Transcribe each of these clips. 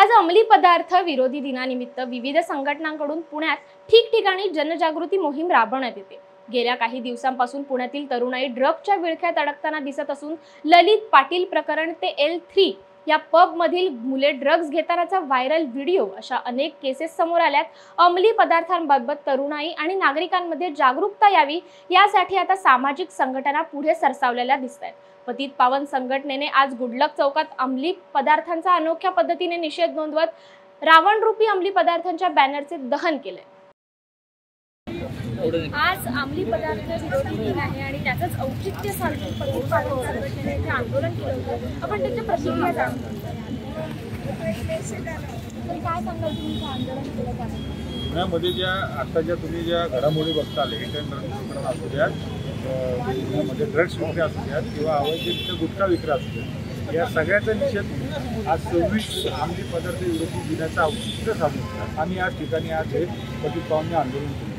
आज अंमली पदार्थ विरोधी दिनानिमित्त विविध संघटनांकडून पुण्यात ठिकठिकाणी जनजागृती मोहीम राबवण्यात येते। गेल्या काही दिवसांपासून पुण्यातील तरुणाई ड्रगच्या विळख्यात अडकताना दिसत असून ललित पाटील प्रकरण ते L3 या पब मधील मुले ड्रग्ज घेतानाचा व्हायरल व्हिडिओ अशा अनेक केसेस समोर आल्यात। अंमली पदार्थांबाबत तरुणाई आणि नागरिकांमध्ये जागरूकता यावी यासाठी आता सामाजिक संघटना पुढे सरसावलेल्या दिसतात। पतित पावन संघटनेने आज गुडलक चौकात अंमली पदार्थांचा अनोख्या पद्धतीने निषेध नोंदवत रावण रूपी अंमली पदार्थांच्या बॅनरचे दहन केले। आज अंमली पदार्थ विरोधी दिन आहे आणि त्याचंच औचित्य साधून पतित पावन संघटनेने हे आंदोलन केलं होतं। आपण त्याच्या प्रतिक्रिया जाणून घेऊया। काय सांगाल तुम्ही आंदोलन केलं त्यानंतर? पुण्यामध्ये ज्या तुम्ही ज्या घडामोडी बघताल हे काही प्रकरण असू द्यात, पुण्यामध्ये ड्रग्स विक्री असू द्यात किंवा अवैध गुटखा विक्री असू द्यात, या सगळ्याचा निषेध आज 26 अंमली पदार्थ विरोधी दिनाचं औचित्य साधून आम्ही या ठिकाणी आज हे पतित पावन आंदोलन केलं।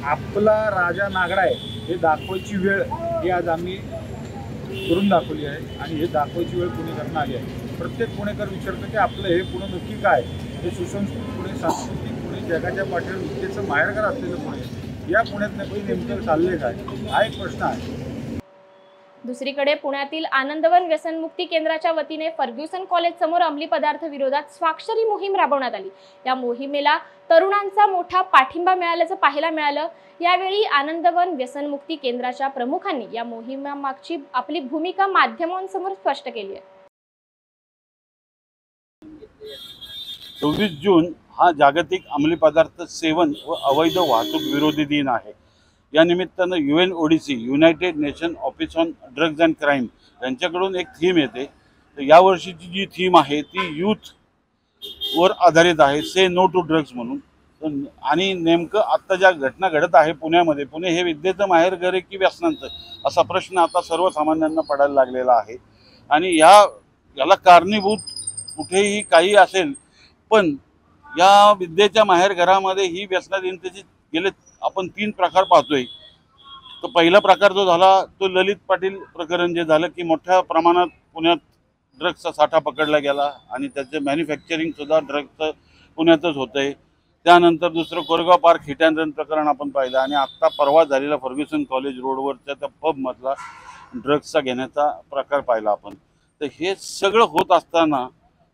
आपला राजा नागडा आहे हे दाखवायची वेळ ही आज आम्ही करून दाखवली आहे आणि हे दाखवायची वेळ पुणेकरांना आली आहे। प्रत्येक पुणेकर विचारतो की आपलं हे पुणे नक्की काय, हे सुसंस्कृत पुणे, सांस्कृतिक पुणे, जगाच्या पाठीवर विद्येचं माहेरघर असलेलं पुणे, या पुण्यात नक्की नेमकं चालले काय हा एक प्रश्न आहे। दुसरीकडे पुण्यातील आनंदवन व्यसनमुक्ती केंद्राच्या वतीने फर्ग्युसन कॉलेज समोर अंमली पदार्थ विरोधात स्वाक्षरी मोहीम राबवण्यात आली। या मोहिमेला तरुणांचा मोठा पाठिंबा मिळाल्याचं पाहायला मिळालं। यावेळी आनंदवन व्यसनमुक्ती केंद्राच्या प्रमुखांनी या मोहिमेमागची आपली भूमिका माध्यमांसमोर स्पष्ट केली आहे। 24 जून हा जागतिक अंमली पदार्थ सेवन व अवैध वाहतूक विरोधी दिन आहे। या निमित्तानं UNODC United nation office on drugs and crime यांच्याकडून एक थीम येते। तर यावर्षीची जी थीम आहे ती यूथ वर आधारित आहे, से नो टू ड्रग्ज म्हणून। आणि नेमकं आत्ता ज्या घटना घडत आहे पुण्यामध्ये, पुणे हे विद्येचं माहेरघर आहे की व्यसनांचं, असा प्रश्न आता सर्वसामान्यांना पडायला लागलेला आहे। आणि याला कारणीभूत कुठेही काही असेल, पण या विद्येच्या माहेरघरामध्ये ही व्यसनाधीनतेची गेले आपण 3 प्रकार पाहतोय। तो पहिला प्रकार जो झाला तो ललित पाटील प्रकरण जे झालं की मोठ्या प्रमाणात पुण्यात ड्रग्सचा साठा पकडला गेला आणि त्याचे मॅन्युफॅक्चरिंग सुद्धा ड्रग्सचं पुण्यातच होतंय। त्यानंतर दुसरं Koregaon park hit and run प्रकरण आपण पाहिलं आणि आत्ता परवा झालेला फर्ग्युसन कॉलेज रोडवरच्या त्या पबमधला ड्रग्सचा घेण्याचा प्रकार पाहिला आपण। तर हे सगळं होत असताना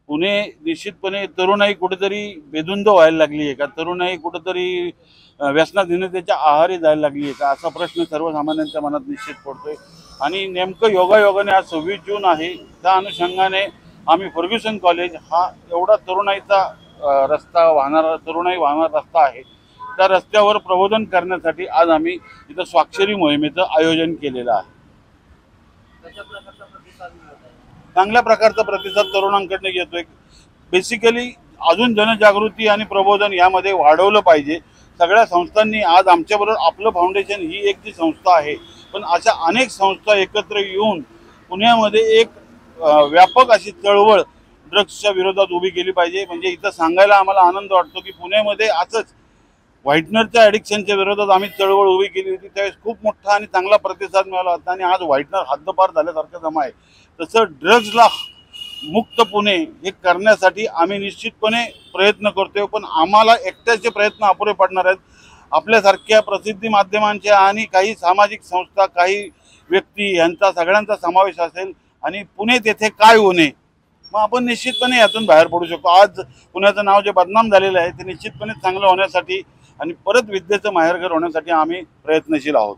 पुणे निश्चितपणे तरुणाई कुठेतरी बेधुंद व्हायला लागली आहे का, तरुणाई कुठेतरी व्यसनाधीनतेच्या आहारी जायला लागली आहे का, असा प्रश्न सर्वसामान्यांच्या मनात निश्चित पडतोय। आणि नेमकं योगायोगाने आज 26 जून आहे, त्या अनुषंगाने आम्ही फर्ग्युसन कॉलेज हा एवढा तरुणाईचा तरुणाई वाहणारा रस्ता आहे, त्या रस्त्यावर प्रबोधन करण्यासाठी आज आम्ही इथं स्वाक्षरी मोहिमेचं आयोजन केलेलं आहे। चांगल्या प्रकारचा प्रतिसाद तरुणांकडून येतोय। बेसिकली अजून जनजागृती आणि प्रबोधन यामध्ये वाढवलं पाहिजे। सगळ्या संस्थांनी आज आमच्याबरोबर आपलं फाउंडेशन ही एक जी संस्था आहे, पण अशा अनेक संस्था एकत्र येऊन पुण्यामध्ये एक व्यापक अशी चळवळ ड्रग्सच्या विरोधात उभी केली पाहिजे। म्हणजे इथं सांगायला आम्हाला आनंद वाटतो की पुण्यामध्ये असंच व्हाईटनरच्या ॲडिक्शनच्या विरोधात आम्ही चळवळ उभी केली होती, त्यावेळेस खूप मोठा आणि चांगला प्रतिसाद मिळाला होता आणि आज व्हाईटनर हद्दपार झाल्यासारखं जमा आहे। तसं ड्रग्सला मुक्त पुणे हे करण्यासाठी आम्ही निश्चितपणे प्रयत्न करतोय, पण आम्हाला एकट्याचे प्रयत्न अपुरे पडणार आहेत। आपल्यासारख्या प्रसिद्धी माध्यमांच्या आणि काही सामाजिक संस्था, काही व्यक्ती यांचा सगळ्यांचा समावेश असेल आणि पुणे तेथे काय होणे, मग आपण निश्चितपणे यातून बाहेर पडू शकतो। आज पुण्याचं नाव जे बदनाम झालेलं आहे ते निश्चितपणे चांगलं होण्यासाठी आणि परत विद्येचं माहेरघर होण्यासाठी आम्ही प्रयत्नशील आहोत।